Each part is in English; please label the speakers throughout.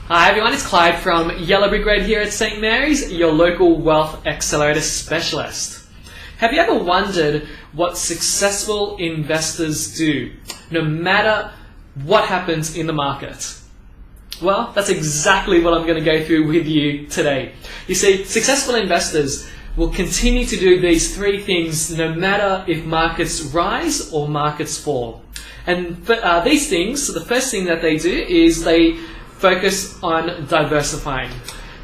Speaker 1: Hi everyone, it's Clyde from Yellow Brick Road here at St. Mary's, your local Wealth Accelerator specialist. Have you ever wondered what successful investors do, no matter what happens in the market? Well, that's exactly what I'm going to go through with you today. You see, successful investors will continue to do these three things no matter if markets rise or markets fall. And these things, so the first thing that they do is they focus on diversifying.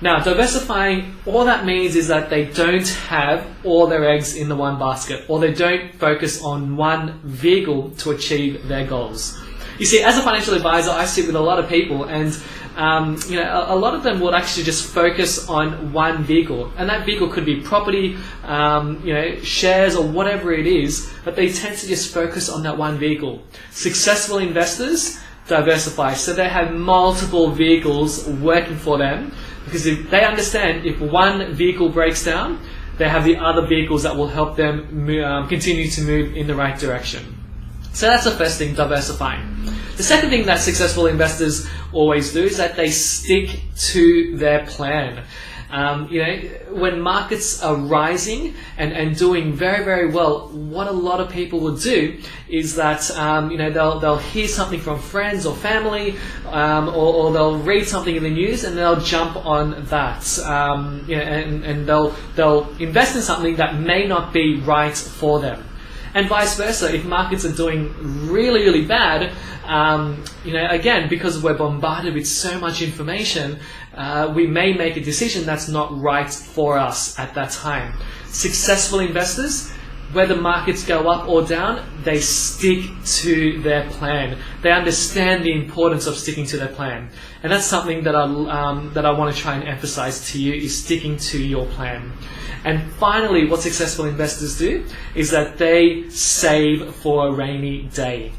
Speaker 1: Now, diversifying, all that means is that they don't have all their eggs in the one basket, or they don't focus on one vehicle to achieve their goals. You see, as a financial advisor, I sit with a lot of people, and a lot of them would actually just focus on one vehicle, and that vehicle could be property, shares, or whatever it is, but they tend to just focus on that one vehicle. Successful investors diversify, so they have multiple vehicles working for them, because if they understand if one vehicle breaks down, they have the other vehicles that will help them continue to move in the right direction. So that's the first thing, diversifying. The second thing that successful investors always do is that they stick to their plan. When markets are rising and doing very, very well, what a lot of people will do is that they'll hear something from friends or family, or they'll read something in the news and they'll jump on that, and they'll invest in something that may not be right for them. And vice versa, if markets are doing really, really bad, again, because we're bombarded with so much information, we may make a decision that's not right for us at that time. Successful investors, whether markets go up or down, they stick to their plan. They understand the importance of sticking to their plan. And that's something that I want to try and emphasize to you, is sticking to your plan. And finally, what successful investors do is that they save for a rainy day.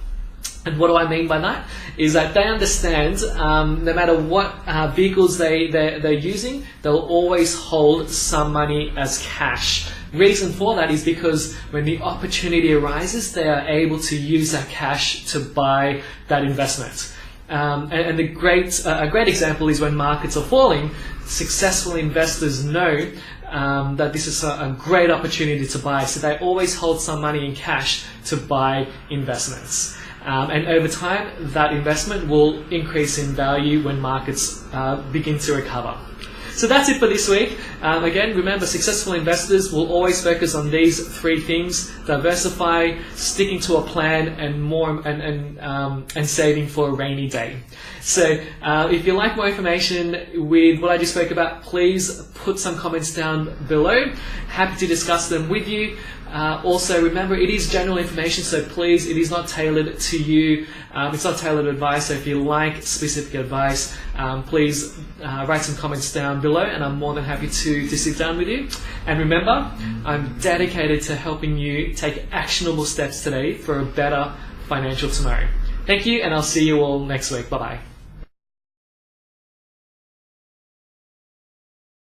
Speaker 1: And what do I mean by that? Is that they understand no matter what vehicles they're using, they'll always hold some money as cash. Reason for that is because when the opportunity arises, they are able to use that cash to buy that investment. And a great example is when markets are falling, successful investors know that this is a great opportunity to buy, so they always hold some money in cash to buy investments. And over time, that investment will increase in value when markets begin to recover. So that's it for this week. Again, remember, successful investors will always focus on these three things: diversify, sticking to a plan, and saving for a rainy day. So if you'd like more information with what I just spoke about, please put some comments down below. Happy to discuss them with you. Also, remember, it is general information, so please, it is not tailored to you. It's not tailored advice, so if you like specific advice, please write some comments down below, and I'm more than happy to sit down with you. And remember, I'm dedicated to helping you take actionable steps today for a better financial tomorrow. Thank you, and I'll see you all next week. Bye-bye.